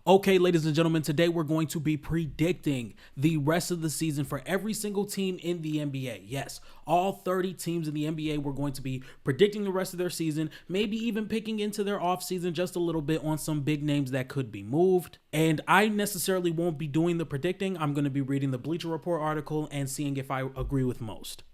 Okay, ladies and gentlemen, today we're going to be predicting the rest of the season for every single team in the NBA. Yes, all 30 teams in the NBA, we're going to be predicting the rest of their season, maybe even picking into their offseason just a little bit on some big names that could be moved. And I necessarily won't be doing the predicting. I'm going to be reading the Bleacher Report article and seeing if I agree with most.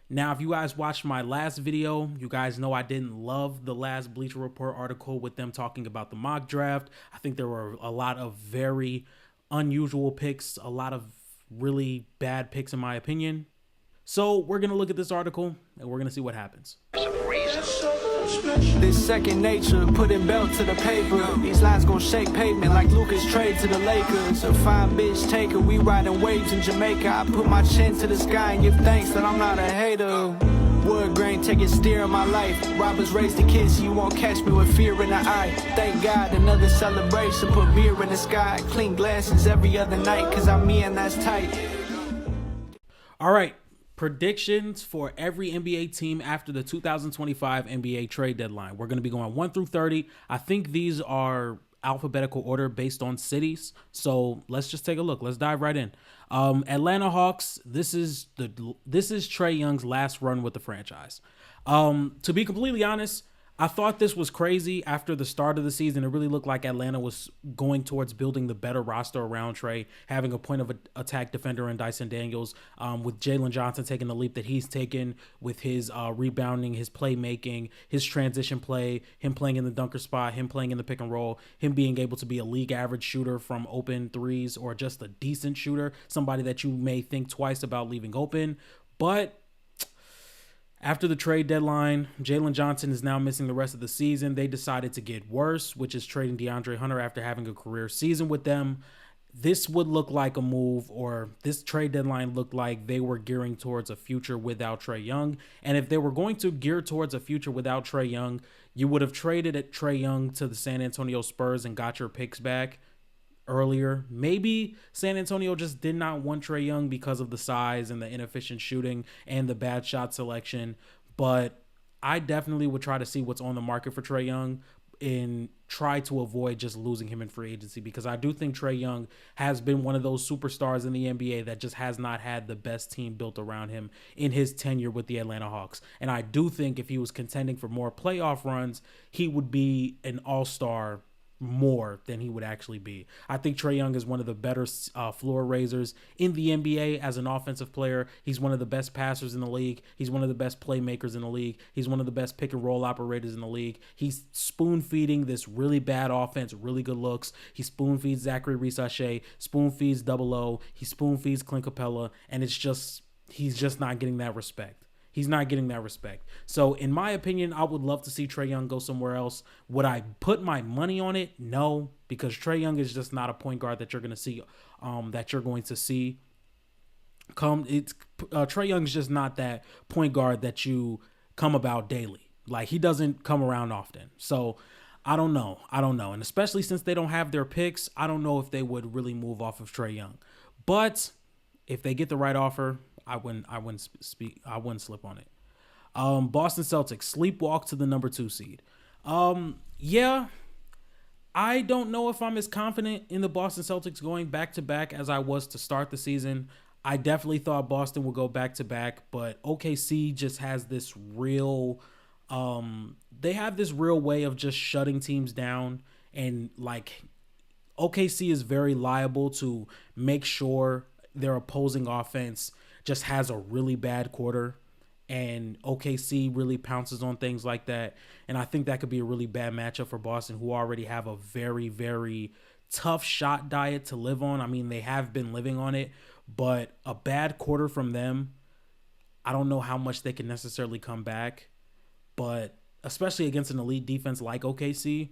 Now, if you guys watched my last video, you guys know I didn't love the last Bleacher Report article with them talking about the mock draft. I think there were a lot of very unusual picks, a lot of really bad picks in my opinion. So we're going to look at this article and we're going to see what happens. This second nature, putting belt to the paper. These lines gon' shake pavement like Lucas trade to the Lakers. A fine bitch taker, we riding waves in Jamaica. I put my chin to the sky and give thanks that I'm not a hater. Wood grain, take it steer in my life. Robbers raise the kids, so you won't catch me with fear in the eye. Thank God, another celebration, put beer in the sky. Clean glasses every other night, cause I'm me and that's tight. All right. Predictions for every NBA team after the 2025 NBA trade deadline. We're going to be going 1 through 30. I think these are alphabetical order based on cities. So let's just take a look. Let's dive right in. Atlanta Hawks. This is Trae Young's last run with the franchise. To be completely honest, I thought this was crazy after the start of the season. It really looked like Atlanta was going towards building the better roster around Trae, having a point of attack defender in Dyson Daniels, with Jalen Johnson taking the leap that he's taken with his rebounding, his playmaking, his transition play, him playing in the dunker spot, him playing in the pick and roll, him being able to be a league average shooter from open threes or just a decent shooter, somebody that you may think twice about leaving open. But after the trade deadline, Jalen Johnson is now missing the rest of the season. They decided to get worse, which is trading DeAndre Hunter after having a career season with them. This would look like a move, or this trade deadline looked like they were gearing towards a future without Trae Young. And if they were going to gear towards a future without Trae Young, you would have traded at Trae Young to the San Antonio Spurs and got your picks back earlier. Maybe San Antonio just did not want Trae Young because of the size and the inefficient shooting and the bad shot selection. But I definitely would try to see what's on the market for Trae Young and try to avoid just losing him in free agency, because I do think Trae Young has been one of those superstars in the NBA that just has not had the best team built around him in his tenure with the Atlanta Hawks. And I do think if he was contending for more playoff runs, he would be an all-star more than he would actually be. I think Trae Young is one of the better floor raisers in the NBA as an offensive player. He's one of the best passers in the league. He's one of the best playmakers in the league. He's one of the best pick and roll operators in the league. He's spoon feeding this really bad offense really good looks. He spoon feeds Zachary Reese-Sachet, spoon feeds Double O, he spoon feeds Clint Capella, and he's just not getting that respect. He's not getting that respect. So in my opinion, I would love to see Trae Young go somewhere else. Would I put my money on it? No, because Trae Young is just not a point guard that you're going to see. Trae Young is just not that point guard that you come about daily. Like, he doesn't come around often. So I don't know. And especially since they don't have their picks, I don't know if they would really move off of Trae Young. But if they get the right offer, I wouldn't slip on it. Boston Celtics sleepwalk to the number 2 seed. Yeah, I don't know if I'm as confident in the Boston Celtics going back to back as I was to start the season. I definitely thought Boston would go back to back, but OKC just has this real, they have this real way of just shutting teams down, and like OKC is very liable to make sure their opposing offense just has a really bad quarter, and OKC really pounces on things like that. And I think that could be a really bad matchup for Boston, who already have a very, very tough shot diet to live on. I mean, they have been living on it, but a bad quarter from them, I don't know how much they can necessarily come back, but especially against an elite defense like OKC.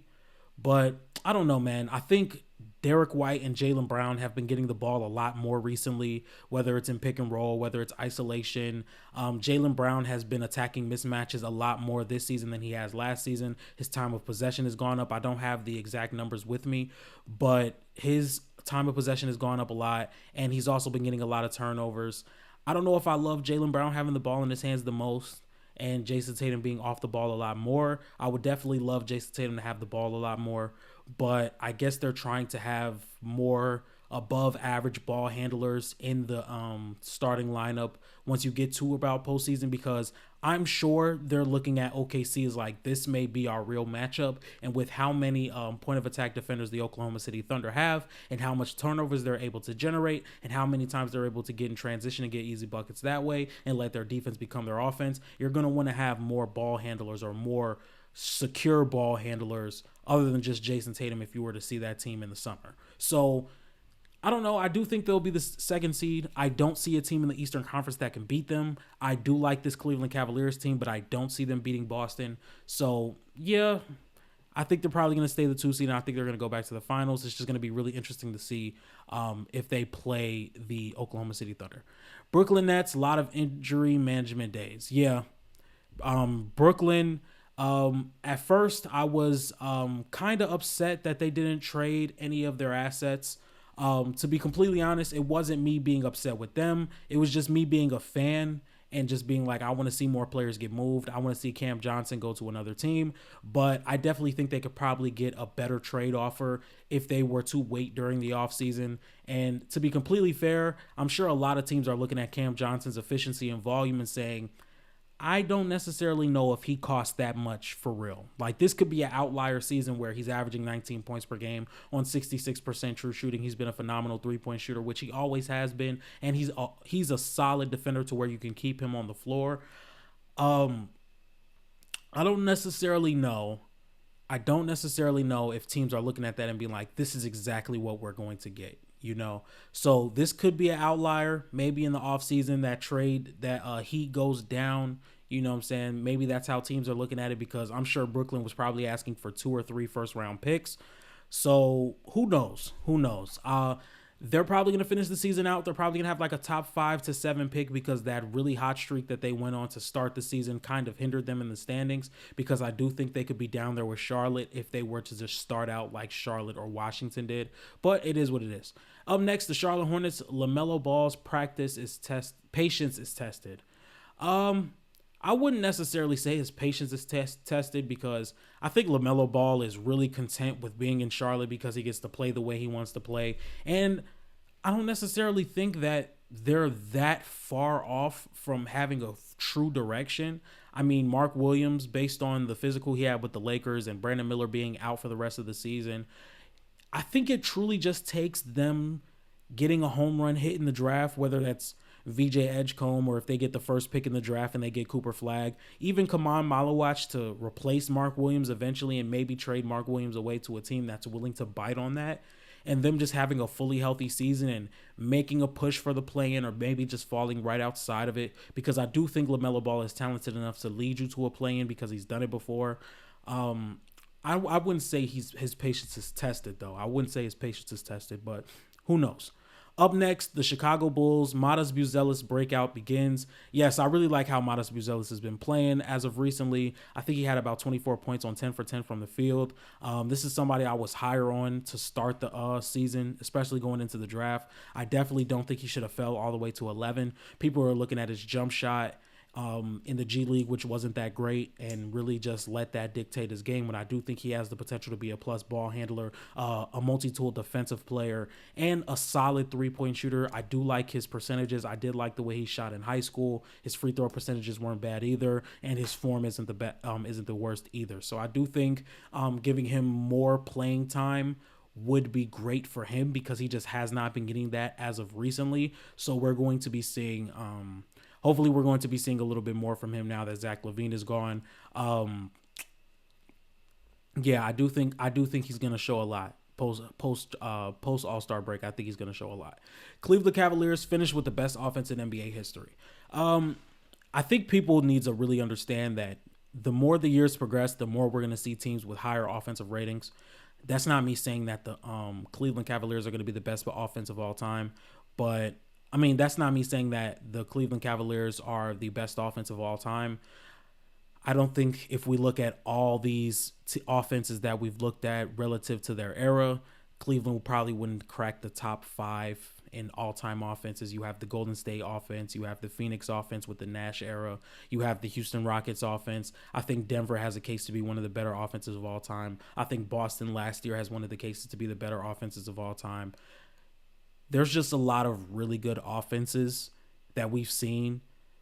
But I don't know, man. I think Derek White and Jaylen Brown have been getting the ball a lot more recently, whether it's in pick and roll, whether it's isolation. Jaylen Brown has been attacking mismatches a lot more this season than he has last season. His time of possession has gone up. I don't have the exact numbers with me, but his time of possession has gone up a lot, and he's also been getting a lot of turnovers. I don't know if I love Jaylen Brown having the ball in his hands the most and Jason Tatum being off the ball a lot more. I would definitely love Jason Tatum to have the ball a lot more. but I guess they're trying to have more above average ball handlers in the starting lineup once you get to about postseason, because I'm sure they're looking at OKC as like, this may be our real matchup. And with how many point of attack defenders the Oklahoma City Thunder have, and how much turnovers they're able to generate, and how many times they're able to get in transition and get easy buckets that way and let their defense become their offense, you're going to want to have more ball handlers or more secure ball handlers other than just Jason Tatum if you were to see that team in the summer. So I don't know. I do think they'll be the second seed. I don't see a team in the Eastern Conference that can beat them. I do like this Cleveland Cavaliers team, but I don't see them beating Boston. So, yeah, I think they're probably going to stay the 2 seed, and I think they're going to go back to the finals. It's just going to be really interesting to see if they play the Oklahoma City Thunder. Brooklyn Nets, a lot of injury management days. Yeah, Brooklyn, at first I was kind of upset that they didn't trade any of their assets. To be completely honest, it wasn't me being upset with them. It was just me being a fan and just being like, I want to see more players get moved. I want to see Cam Johnson go to another team. But I definitely think they could probably get a better trade offer if they were to wait during the offseason. And to be completely fair, I'm sure a lot of teams are looking at Cam Johnson's efficiency and volume and saying, I don't necessarily know if he costs that much for real. Like, this could be an outlier season where he's averaging 19 points per game on 66% true shooting. He's been a phenomenal three-point shooter, which he always has been, and he's a solid defender to where you can keep him on the floor. I don't necessarily know if teams are looking at that and being like, this is exactly what we're going to get. So this could be an outlier. Maybe in the offseason, that trade, that Heat goes down. You know what I'm saying? Maybe that's how teams are looking at it, because I'm sure Brooklyn was probably asking for 2 or 3 first-round picks. So who knows? They're probably going to finish the season out. They're probably going to have like a top 5 to 7 pick, because that really hot streak that they went on to start the season kind of hindered them in the standings, because I do think they could be down there with Charlotte if they were to just start out like Charlotte or Washington did. But it is what it is. Up next, the Charlotte Hornets. LaMelo Ball's patience is tested. I wouldn't necessarily say his patience is tested, because I think LaMelo Ball is really content with being in Charlotte because he gets to play the way he wants to play. And I don't necessarily think that they're that far off from having a true direction. I mean, Mark Williams, based on the physical he had with the Lakers and Brandon Miller being out for the rest of the season, I think it truly just takes them getting a home run hit in the draft, whether that's VJ Edgecombe or if they get the first pick in the draft and they get Cooper Flagg, even Kaman Malawach to replace Mark Williams eventually and maybe trade Mark Williams away to a team that's willing to bite on that, and them just having a fully healthy season and making a push for the play-in, or maybe just falling right outside of it, because I do think LaMelo Ball is talented enough to lead you to a play-in because he's done it before. I wouldn't say his patience is tested, though. I wouldn't say his patience is tested, but who knows? Up next, the Chicago Bulls. Matas Buzelis breakout begins. Yes, I really like how Matas Buzelis has been playing as of recently. I think he had about 24 points on 10 for 10 from the field. This is somebody I was higher on to start the season, especially going into the draft. I definitely don't think he should have fell all the way to 11. People are looking at his jump shot in the G League, which wasn't that great, and really just let that dictate his game. But I do think he has the potential to be a plus ball handler, a multi-tool defensive player, and a solid three-point shooter. I do like his percentages. I did like the way he shot in high school. His free throw percentages weren't bad either, and his form isn't the worst either. So I do think giving him more playing time would be great for him, because he just has not been getting that as of recently. So we're going to be seeing hopefully we're going to be seeing a little bit more from him now that Zach LaVine is gone. Yeah, I do think he's going to show a lot. Post All-Star break, I think he's going to show a lot. Cleveland Cavaliers finished with the best offense in NBA history. I think people need to really understand that the more the years progress, the more we're going to see teams with higher offensive ratings. That's not me saying that the Cleveland Cavaliers are going to be the best offense of all time, but I mean, that's not me saying that the Cleveland Cavaliers are the best offense of all time. I don't think if we look at all these offenses that we've looked at relative to their era, Cleveland probably wouldn't crack the top 5 in all-time offenses. You have the Golden State offense. You have the Phoenix offense with the Nash era. You have the Houston Rockets offense. I think Denver has a case to be one of the better offenses of all time. I think Boston last year has one of the cases to be the better offenses of all time. There's just a lot of really good offenses that we've seen.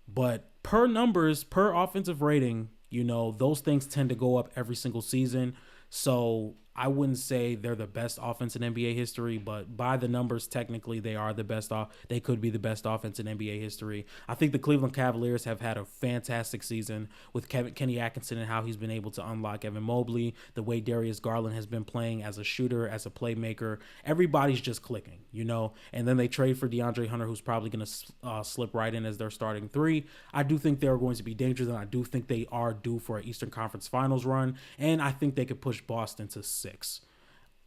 But per numbers, per offensive rating, those things tend to go up every single season. So I wouldn't say they're the best offense in NBA history, but by the numbers, technically they are the best. They could be the best offense in NBA history. I think the Cleveland Cavaliers have had a fantastic season with Kenny Atkinson and how he's been able to unlock Evan Mobley, the way Darius Garland has been playing as a shooter, as a playmaker. Everybody's just clicking, And then they trade for DeAndre Hunter, who's probably going to slip right in as their starting 3. I do think they're going to be dangerous, and I do think they are due for an Eastern Conference Finals run, and I think they could push Boston to 6.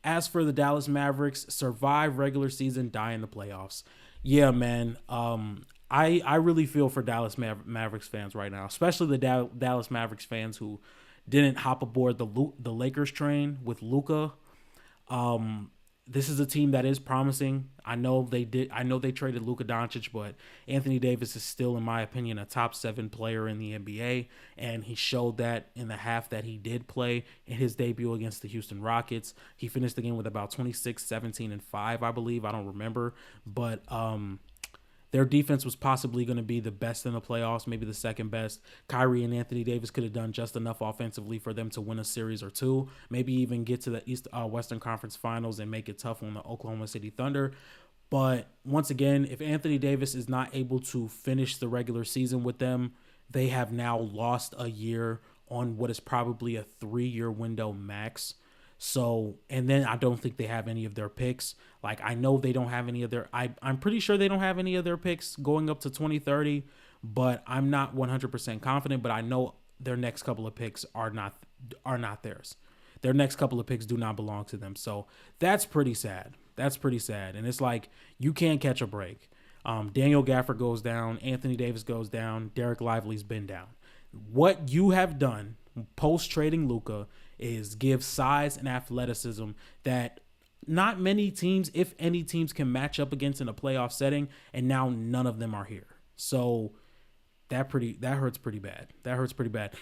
As for the Dallas Mavericks, survive regular season, die in the playoffs. Yeah, man. I really feel for Dallas Mavericks fans right now, especially the Dallas Mavericks fans who didn't hop aboard the Lakers train with Luka. This is a team that is promising. I know they traded Luka Doncic, but Anthony Davis is still, in my opinion, a top 7 player in the NBA, and he showed that in the half that he did play in his debut against the Houston Rockets. He finished the game with about 26, 17, and 5, I believe. I don't remember, but their defense was possibly going to be the best in the playoffs, maybe the second best. Kyrie and Anthony Davis could have done just enough offensively for them to win a series or two, maybe even get to the Western Conference Finals and make it tough on the Oklahoma City Thunder. But once again, if Anthony Davis is not able to finish the regular season with them, they have now lost a year on what is probably a 3-year window max. So, and then I don't think they have any of their picks. Like, I know they don't have any of their, I'm pretty sure they don't have any of their picks going up to 2030, but I'm not 100% confident, but I know their next couple of picks are not theirs. Their next couple of picks do not belong to them. So that's pretty sad. And it's like, you can't catch a break. Daniel Gafford goes down. Anthony Davis goes down. Derek Lively's been down. What you have done post-trading Luka is give size and athleticism that not many teams, if any teams, can match up against in a playoff setting, and now none of them are here. So that hurts pretty bad.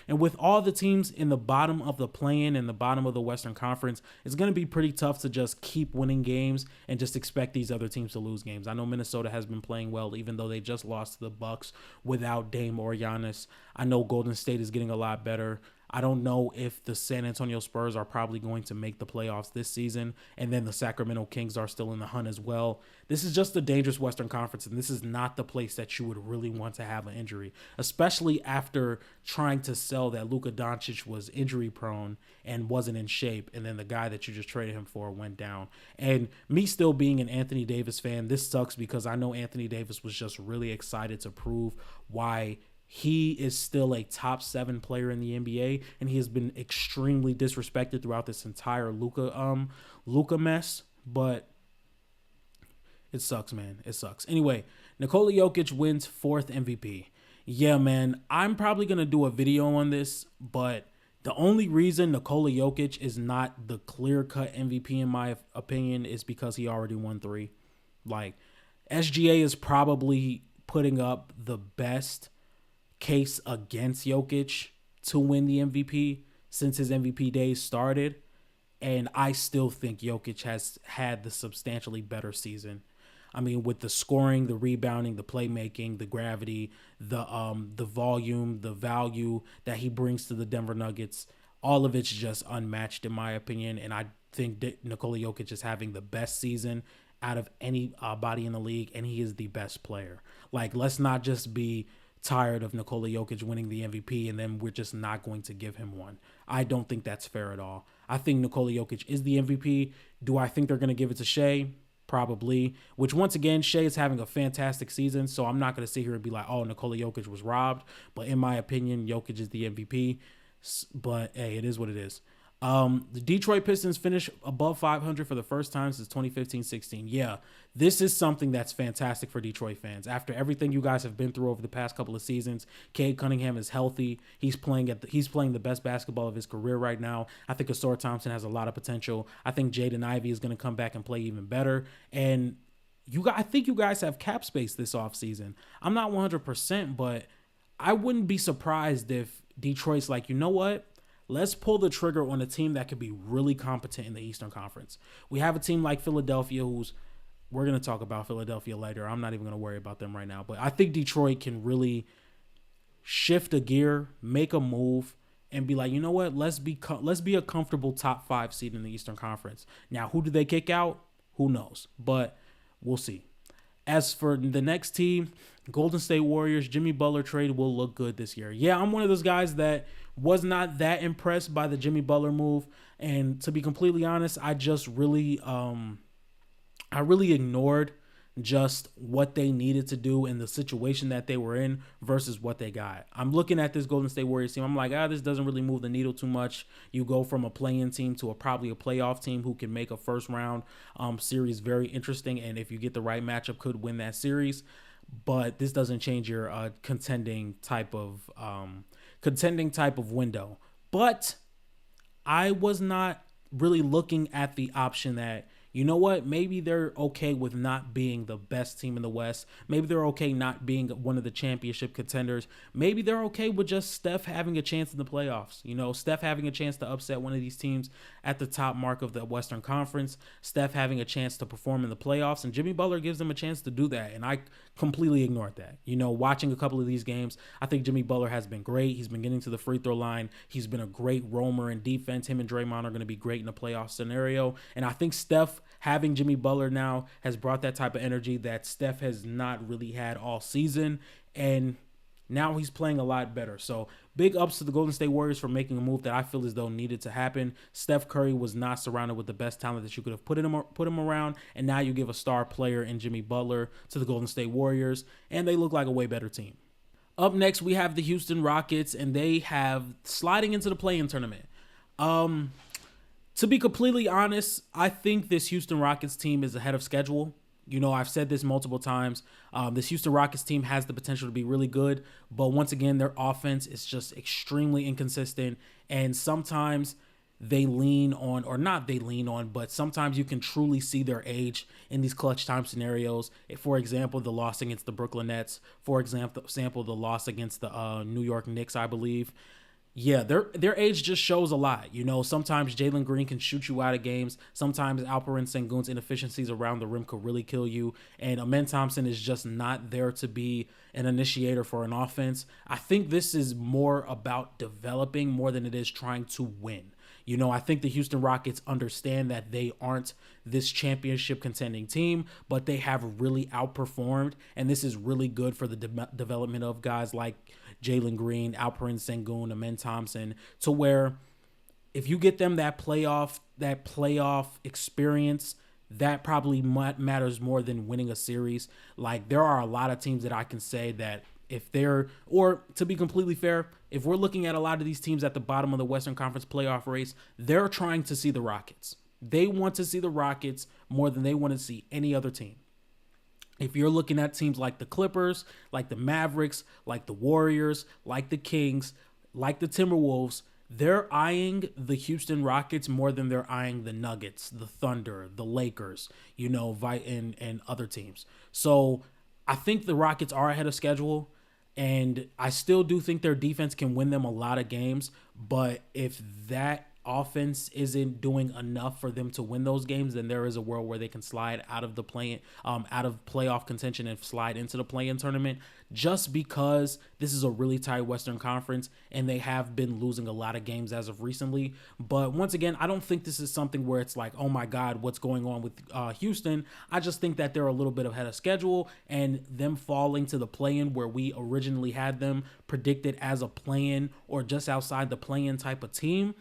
And with all the teams in the bottom of the play-in and the bottom of the Western Conference, it's going to be pretty tough to just keep winning games and just expect these other teams to lose games. I know Minnesota has been playing well, even though they just lost to the Bucks without Dame or Giannis. I know Golden State is getting a lot better. I don't know if the San Antonio Spurs are probably going to make the playoffs this season, and then the Sacramento Kings are still in the hunt as well. This is just a dangerous Western Conference, and this is not the place that you would really want to have an injury, especially after trying to sell that Luka Doncic was injury-prone and wasn't in shape, and then the guy that you just traded him for went down. And me still being an Anthony Davis fan, this sucks because I know Anthony Davis was just really excited to prove why he is still a top 7 player in the NBA, and he has been extremely disrespected throughout this entire Luka mess. But it sucks, man. It sucks. Anyway, Nikola Jokic wins 4th MVP. Yeah, man, I'm probably going to do a video on this, but the only reason Nikola Jokic is not the clear-cut MVP, in my opinion, is because he already won 3. Like, SGA is probably putting up the best case against Jokic to win the MVP since his MVP days started, and I still think Jokic has had the substantially better season. I mean, with the scoring, the rebounding, the playmaking, the gravity, the volume, the value that he brings to the Denver Nuggets, all of it's just unmatched in my opinion, and I think that Nikola Jokic is having the best season out of any body in the league, and he is the best player. Like, let's not just be tired of Nikola Jokic winning the MVP and then we're just not going to give him one. I don't think that's fair at all. I think Nikola Jokic is the MVP. Do I think they're going to give it to Shai? Probably. Which, once again, Shai is having a fantastic season, so I'm not going to sit here and be like, oh, Nikola Jokic was robbed. But in my opinion, Jokic is the MVP. But, hey, it is what it is. The Detroit Pistons finished above 500 for the first time since 2015-16. Yeah, this is something that's fantastic for Detroit fans. After everything you guys have been through over the past couple of seasons, Cade Cunningham is healthy. He's playing the best basketball of his career right now. I think Ausar Thompson has a lot of potential. I think Jaden Ivey is going to come back and play even better. And I think you guys have cap space this offseason. I'm not 100%, but I wouldn't be surprised if Detroit's like, you know what? Let's pull the trigger on a team that could be really competent in the Eastern Conference. We have a team like Philadelphia we're going to talk about Philadelphia later. I'm not even going to worry about them right now. But I think Detroit can really shift a gear, make a move, and be like, you know what? Let's be a comfortable top 5 seed in the Eastern Conference. Now, who do they kick out? Who knows? But we'll see. As for the next team, Golden State Warriors, Jimmy Butler trade will look good this year. Yeah, I'm one of those guys that was not that impressed by the Jimmy Butler move. And to be completely honest, I just really ignored just what they needed to do in the situation that they were in versus what they got. I'm looking at this Golden State Warriors team. I'm like, this doesn't really move the needle too much. You go from a play-in team to probably a playoff team who can make a first round series very interesting. And if you get the right matchup, could win that series. But this doesn't change your contending type of window. But I was not really looking at the option that, you know what, maybe they're okay with not being the best team in the West. Maybe they're okay not being one of the championship contenders. Maybe they're okay with just Steph having a chance in the playoffs. You know, Steph having a chance to upset one of these teams at the top mark of the Western Conference. Steph having a chance to perform in the playoffs. And Jimmy Butler gives them a chance to do that. And I completely ignored that. You know, watching a couple of these games, I think Jimmy Butler has been great. He's been getting to the free throw line. He's been a great roamer in defense. Him and Draymond are going to be great in a playoff scenario. And I think Steph having Jimmy Butler now has brought that type of energy that Steph has not really had all season. And now he's playing a lot better. So big ups to the Golden State Warriors for making a move that I feel as though needed to happen. Steph Curry was not surrounded with the best talent that you could have put him around. And now you give a star player in Jimmy Butler to the Golden State Warriors. And they look like a way better team. Up next, we have the Houston Rockets. And they have sliding into the play-in tournament. To be completely honest, I think this Houston Rockets team is ahead of schedule. You know, I've said this multiple times. This Houston Rockets team has the potential to be really good, but once again, their offense is just extremely inconsistent, and sometimes they lean on, or not they lean on, but sometimes you can truly see their age in these clutch time scenarios. For example, the loss against the Brooklyn Nets. For example, the loss against the New York Knicks, I believe. Yeah, their age just shows a lot. You know, sometimes Jalen Green can shoot you out of games. Sometimes Alperen Sengun's inefficiencies around the rim could really kill you. And Amen Thompson is just not there to be an initiator for an offense. I think this is more about developing more than it is trying to win. You know, I think the Houston Rockets understand that they aren't this championship contending team, but they have really outperformed. And this is really good for the development of guys like Jalen Green, Alperen Sengun, Amen Thompson, to where if you get them that playoff experience, that probably matters more than winning a series. Like, there are a lot of teams that I can say that if they're, or to be completely fair, if we're looking at a lot of these teams at the bottom of the Western Conference playoff race, they're trying to see the Rockets. They want to see the Rockets more than they want to see any other team. If you're looking at teams like the Clippers, like the Mavericks, like the Warriors, like the Kings, like the Timberwolves, they're eyeing the Houston Rockets more than they're eyeing the Nuggets, the Thunder, the Lakers, you know, and other teams. So I think the Rockets are ahead of schedule, and I still do think their defense can win them a lot of games. But if that offense isn't doing enough for them to win those games, then there is a world where they can slide out of the out of playoff contention and slide into the play-in tournament, just because this is a really tight Western Conference and they have been losing a lot of games as of recently. But once again, I don't think this is something where it's like, oh my God, what's going on with Houston? I just think that they're a little bit ahead of schedule, and them falling to the play-in where we originally had them predicted as a play-in or just outside the play-in type of team,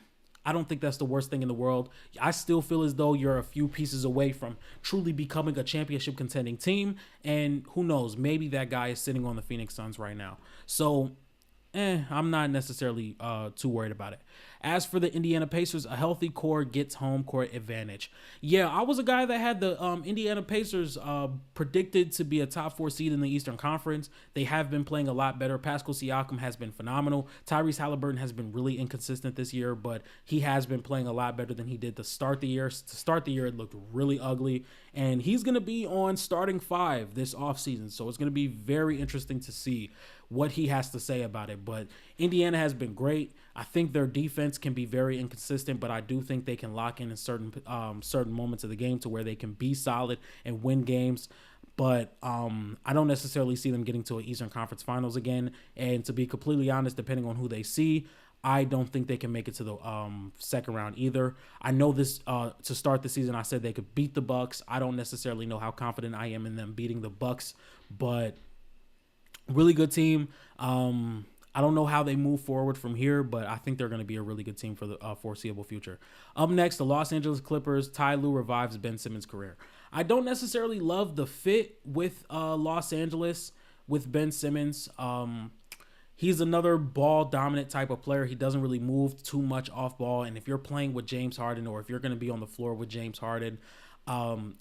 I don't think that's the worst thing in the world. I still feel as though you're a few pieces away from truly becoming a championship contending team. And who knows, maybe that guy is sitting on the Phoenix Suns right now. So, I'm not necessarily too worried about it. As for the Indiana Pacers, a healthy core gets home court advantage. Yeah, I was a guy that had the Indiana Pacers predicted to be a top 4 seed in the Eastern Conference. They have been playing a lot better. Pascal Siakam has been phenomenal. Tyrese Halliburton has been really inconsistent this year, but he has been playing a lot better than he did to start the year. To start the year, it looked really ugly, and he's going to be on starting 5 this offseason, so it's going to be very interesting to see what he has to say about it. But Indiana has been great. I think their defense can be very inconsistent, but I do think they can lock in certain moments of the game to where they can be solid and win games. But I don't necessarily see them getting to an Eastern Conference Finals again. And to be completely honest, depending on who they see, I don't think they can make it to the second round either. I know this to start the season, I said they could beat the Bucks. I don't necessarily know how confident I am in them beating the Bucks, but really good team. I don't know how they move forward from here, but I think they're going to be a really good team for the foreseeable future. Up next, the Los Angeles Clippers. Ty Lue revives Ben Simmons' career. I don't necessarily love the fit with Los Angeles with Ben Simmons. He's another ball-dominant type of player. He doesn't really move too much off ball, and if you're playing with James Harden or if you're going to be on the floor with James Harden,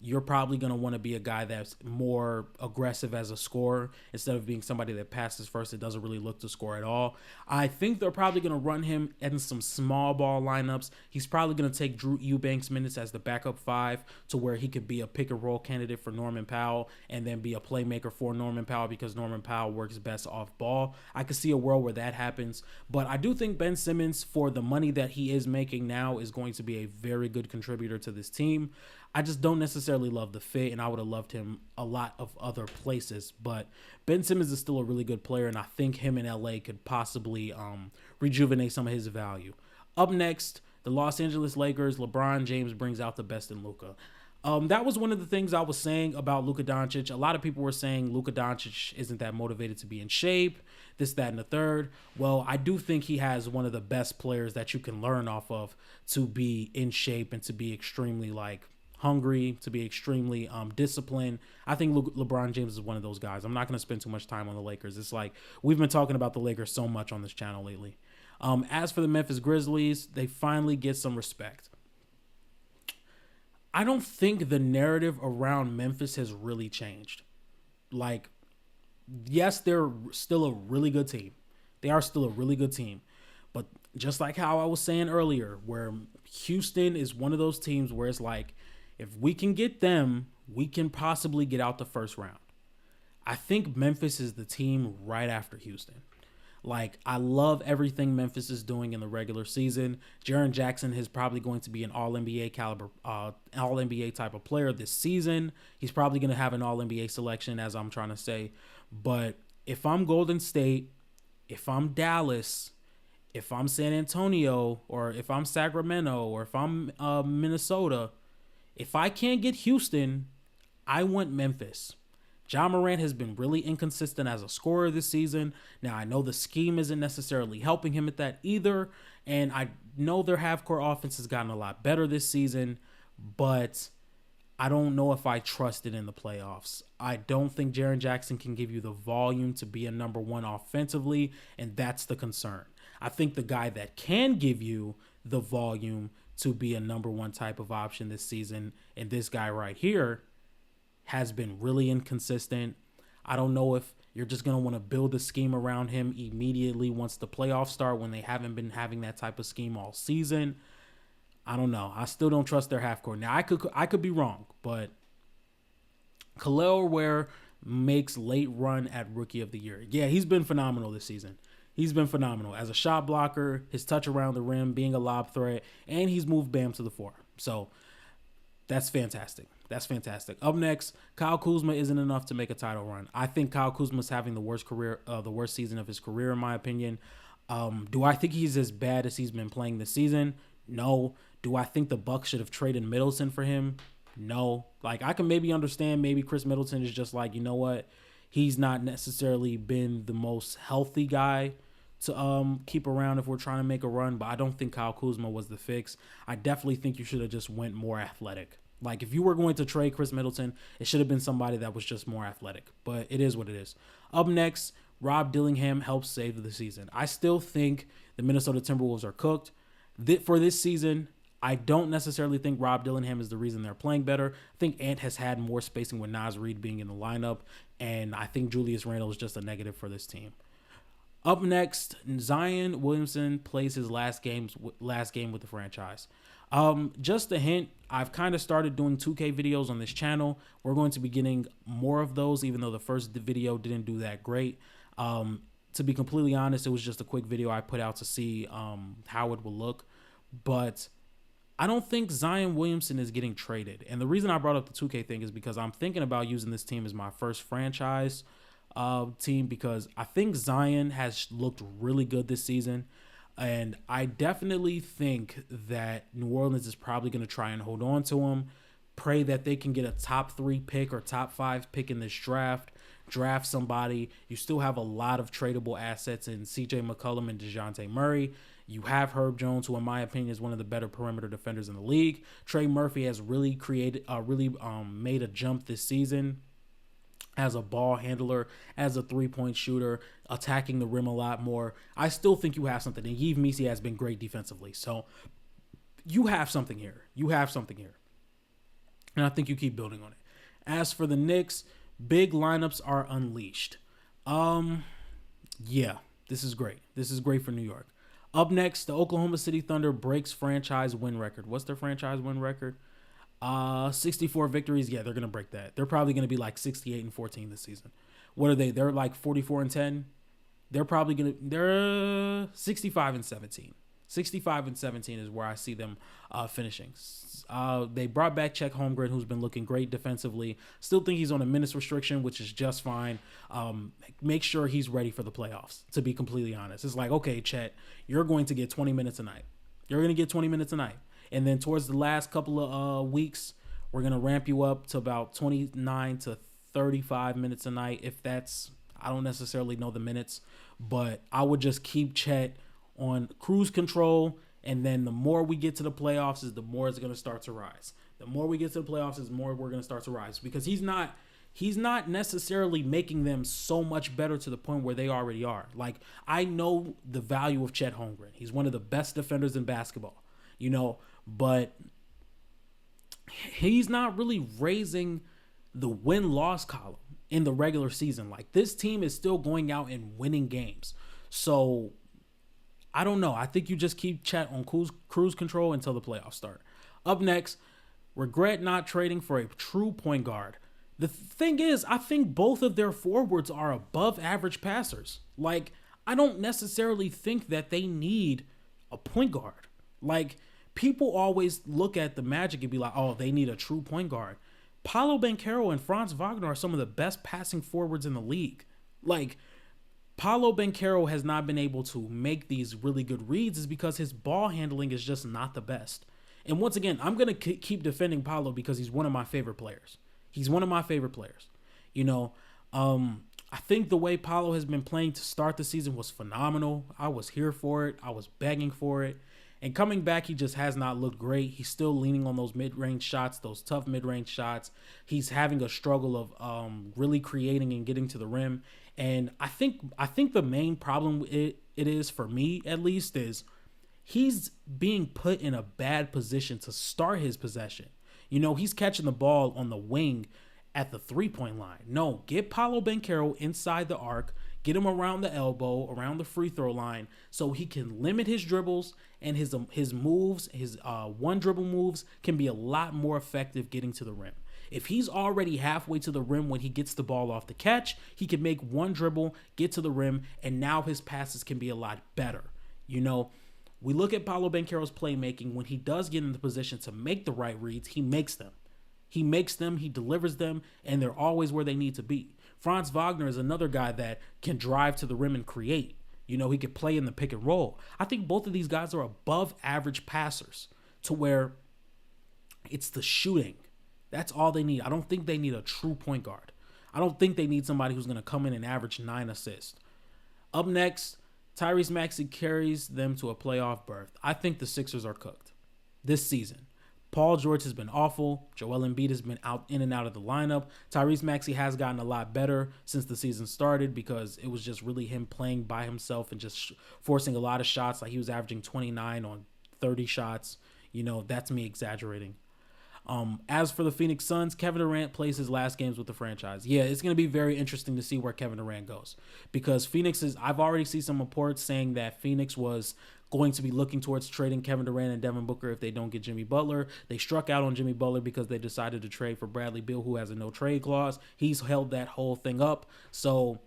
you're probably going to want to be a guy that's more aggressive as a scorer instead of being somebody that passes first. It doesn't really look to score at all. I think they're probably going to run him in some small ball lineups. He's probably going to take Drew Eubanks minutes as the backup 5 to where he could be a pick and roll candidate for Norman Powell and then be a playmaker for Norman Powell because Norman Powell works best off ball. I could see a world where that happens, but I do think Ben Simmons, for the money that he is making now, is going to be a very good contributor to this team. I just don't necessarily love the fit, and I would have loved him a lot of other places. But Ben Simmons is still a really good player, and I think him in LA could possibly rejuvenate some of his value. Up next, the Los Angeles Lakers. LeBron James brings out the best in Luka. That was one of the things I was saying about Luka Doncic. A lot of people were saying Luka Doncic isn't that motivated to be in shape, this, that, and the third. Well, I do think he has one of the best players that you can learn off of to be in shape and to be extremely hungry, to be extremely disciplined. I think LeBron James is one of those guys. I'm not going to spend too much time on the Lakers. It's like we've been talking about the Lakers so much on this channel lately. As for the Memphis Grizzlies, they finally get some respect. I don't think the narrative around Memphis has really changed. Yes, they're still a really good team. They are still a really good team. But just like how I was saying earlier, where Houston is one of those teams where it's like, if we can get them, we can possibly get out the first round. I think Memphis is the team right after Houston. I love everything Memphis is doing in the regular season. Jaren Jackson is probably going to be an All-NBA caliber, All-NBA type of player this season. He's probably going to have an All-NBA selection, as I'm trying to say. But if I'm Golden State, if I'm Dallas, if I'm San Antonio, or if I'm Sacramento, or if I'm Minnesota, if I can't get Houston, I want Memphis. Ja Morant has been really inconsistent as a scorer this season. Now, I know the scheme isn't necessarily helping him at that either, and I know their half-court offense has gotten a lot better this season, but I don't know if I trust it in the playoffs. I don't think Jaren Jackson can give you the volume to be a number one offensively, and that's the concern. I think the guy that can give you the volume to be a number one type of option this season, and this guy right here has been really inconsistent. I don't know if you're just going to want to build a scheme around him immediately once the playoffs start when they haven't been having that type of scheme all season. I don't know. I still don't trust their half court. Now, I could be wrong, but Kel'el Ware makes late run at Rookie of the Year. Yeah, he's been phenomenal this season. He's been phenomenal as a shot blocker, his touch around the rim, being a lob threat, and he's moved Bam to the floor. So that's fantastic. That's fantastic. Up next, Kyle Kuzma isn't enough to make a title run. I think Kyle Kuzma's having the worst season of his career, in my opinion. Do I think he's as bad as he's been playing this season? No. Do I think the Bucks should have traded Middleton for him? No. I can maybe understand maybe Chris Middleton is just you know what? He's not necessarily been the most healthy guy to keep around if we're trying to make a run, but I don't think Kyle Kuzma was the fix. I definitely think you should have just went more athletic. If you were going to trade Chris Middleton, it should have been somebody that was just more athletic, but it is what it is. Up next, Rob Dillingham helps save the season. I still think the Minnesota Timberwolves are cooked. For this season, I don't necessarily think Rob Dillingham is the reason they're playing better. I think Ant has had more spacing with Naz Reid being in the lineup, and I think Julius Randle is just a negative for this team. Up next, Zion Williamson plays his last game with the franchise. Just a hint, I've kind of started doing 2K videos on this channel. We're going to be getting more of those, even though the first video didn't do that great. To be completely honest, it was just a quick video I put out to see how it will look. But I don't think Zion Williamson is getting traded. And the reason I brought up the 2K thing is because I'm thinking about using this team as my first franchise team, because I think Zion has looked really good this season. And I definitely think that New Orleans is probably going to try and hold on to him. Pray that they can get a top 3 pick or top 5 pick in this draft. Draft somebody. You still have a lot of tradable assets in CJ McCollum and DeJounte Murray. You have Herb Jones, who in my opinion is one of the better perimeter defenders in the league. Trey Murphy has really made a jump this season as a ball handler, as a three-point shooter, attacking the rim a lot more. I still think you have something. And Yves Missi has been great defensively. So you have something here. And I think you keep building on it. As for the Knicks, big lineups are unleashed. Yeah, this is great. This is great for New York. Up next, the Oklahoma City Thunder breaks franchise win record. What's their franchise win record? 64 victories. Yeah, they're going to break that. They're probably going to be like 68-14 this season. What are they? They're like 44-10. They're probably going to, they're 65-17. 65-17 is where I see them finishing. They brought back Chet Holmgren, who's been looking great defensively. Still think he's on a minutes restriction, which is just fine. Make sure he's ready for the playoffs, to be completely honest. It's like, okay, Chet, you're going to get 20 minutes a night. And then towards the last couple of weeks, we're going to ramp you up to about 29 to 35 minutes a night. If that's, I don't necessarily know the minutes, but I would just keep Chet on cruise control. And then the more we get to the playoffs is the more it's going to start to rise. The more we get to the playoffs is the more we're going to start to rise, because he's not necessarily making them so much better to the point where they already are. Like, I know the value of Chet Holmgren. He's one of the best defenders in basketball, but he's not really raising the win-loss column in the regular season. Like, this team is still going out and winning games. So I don't know. I think you just keep Chet on cruise control until the playoffs start. Up next, regret not trading for a true point guard. The thing is, I think both of their forwards are above average passers. Like, I don't necessarily think that they need a point guard. Like, people always look at the Magic and be like, oh, they need a true point guard. Paolo Banchero and Franz Wagner are some of the best passing forwards in the league. Like, Paolo Banchero has not been able to make these really good reads is because his ball handling is just not the best. And once again, I'm going to keep defending Paolo because he's one of my favorite players. I think the way Paolo has been playing to start the season was phenomenal. I was here for it. I was begging for it. And coming back, he just has not looked great. He's still leaning on those mid-range shots, those tough mid-range shots. He's having a struggle of really creating and getting to the rim. And I think the main problem it is, for me at least, is he's being put in a bad position to start his possession. He's catching the ball on the wing at the three-point line. No, get Paolo Banchero inside the arc, get him around the elbow, around the free throw line, so he can limit his dribbles, and his moves, his one dribble moves can be a lot more effective getting to the rim. If he's already halfway to the rim when he gets the ball off the catch, he can make one dribble, get to the rim, and now his passes can be a lot better. We look at Paolo Banchero's playmaking. When he does get in the position to make the right reads, he makes them. He delivers them, and they're always where they need to be. Franz Wagner is another guy that can drive to the rim and create. He could play in the pick and roll. I think both of these guys are above average passers to where it's the shooting. That's all they need. I don't think they need a true point guard. I don't think they need somebody who's going to come in and average 9 assists. Up next, Tyrese Maxey carries them to a playoff berth. I think the Sixers are cooked this season. Paul George has been awful. Joel Embiid has been in and out of the lineup. Tyrese Maxey has gotten a lot better since the season started because it was just really him playing by himself and just forcing a lot of shots. Like, he was averaging 29 on 30 shots. You know, that's me exaggerating. As for the Phoenix Suns, Kevin Durant plays his last games with the franchise. Yeah, it's going to be very interesting to see where Kevin Durant goes, because I've already seen some reports saying that Phoenix was going to be looking towards trading Kevin Durant and Devin Booker if they don't get Jimmy Butler. They struck out on Jimmy Butler because they decided to trade for Bradley Beal, who has a no trade clause. He's held that whole thing up. So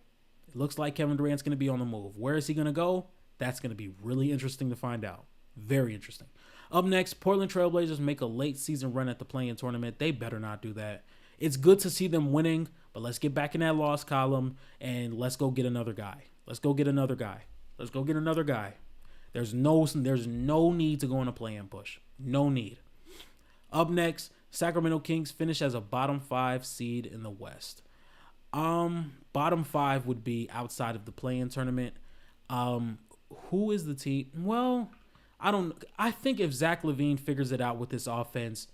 it looks like Kevin Durant's going to be on the move. Where is he going to go? That's going to be really interesting to find out. Very interesting. Up next, Portland Trailblazers make a late season run at the play-in tournament. They better not do that. It's good to see them winning, but let's get back in that loss column and let's go get another guy. Let's go get another guy. There's no need to go in a play-in push. No need. Up next, Sacramento Kings finish as a bottom 5 seed in the West. Bottom 5 would be outside of the play-in tournament. Who is the team? Well, I think if Zach LaVine figures it out with this offense,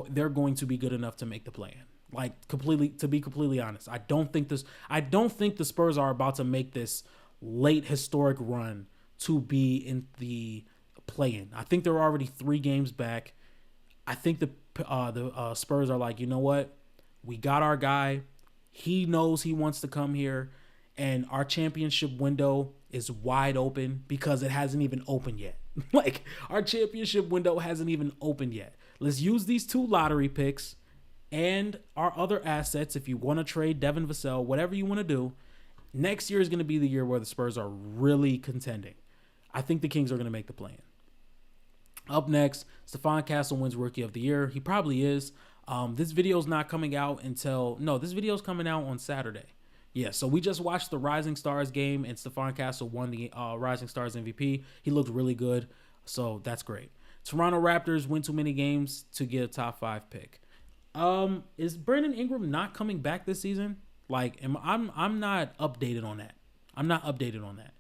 they're going to be good enough to make the play-in. Like, to be completely honest, I don't think the Spurs are about to make this late historic run to be in the play-in. I think they're already 3 games back. I think the Spurs are like, you know what? We got our guy. He knows he wants to come here, and our championship window is wide open because it hasn't even opened yet. Like, our championship window hasn't even opened yet. Let's use these 2 lottery picks and our other assets. If you want to trade Devin Vassell, whatever you want to do, next year is going to be the year where the Spurs are really contending. I think the Kings are going to make the play-in. Up next, Stephon Castle wins Rookie of the Year. He probably is. This video is not coming out this video is coming out on Saturday. Yeah, so we just watched the Rising Stars game, and Stephon Castle won the Rising Stars MVP. He looked really good, so that's great. Toronto Raptors win too many games to get a top 5 pick. Is Brandon Ingram not coming back this season? Like, I'm not updated on that.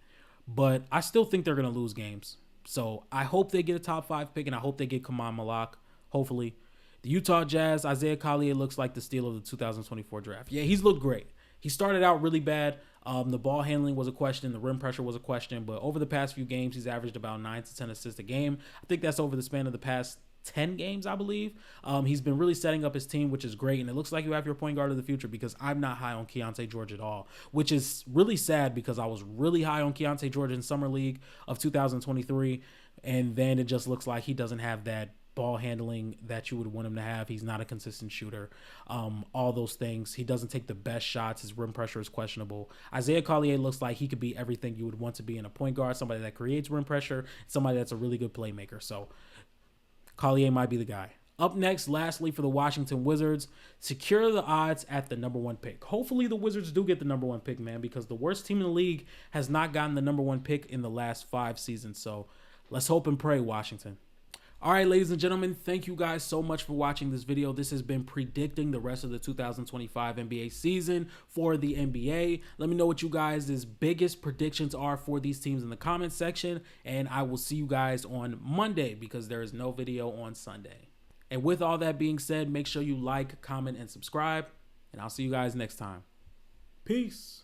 But I still think they're going to lose games. So I hope they get a top 5 pick, and I hope they get Kaman Malak, hopefully. The Utah Jazz, Isaiah Collier looks like the steal of the 2024 draft. Yeah, he's looked great. He started out really bad. The ball handling was a question. The rim pressure was a question. But over the past few games, he's averaged about 9 to 10 assists a game. I think that's over the span of the past 10 games, I believe. He's been really setting up his team, which is great. And it looks like you have your point guard of the future, because I'm not high on Keontae George at all, which is really sad because I was really high on Keontae George in Summer League of 2023. And then it just looks like he doesn't have that ball handling that you would want him to have. He's not a consistent shooter. All those things. He doesn't take the best shots. His rim pressure is questionable. Isaiah Collier looks like he could be everything you would want to be in a point guard, somebody that creates rim pressure, somebody that's a really good playmaker. So Collier might be the guy. Up next, lastly, for the Washington Wizards, secure the odds at the number 1 pick. Hopefully the Wizards do get the number 1 pick, man, because the worst team in the league has not gotten the number 1 pick in the last 5 seasons. So let's hope and pray, Washington. All right, ladies and gentlemen, thank you guys so much for watching this video. This has been predicting the rest of the 2025 NBA season for the NBA. Let me know what you guys' biggest predictions are for these teams in the comments section, and I will see you guys on Monday because there is no video on Sunday. And with all that being said, make sure you like, comment, and subscribe, and I'll see you guys next time. Peace.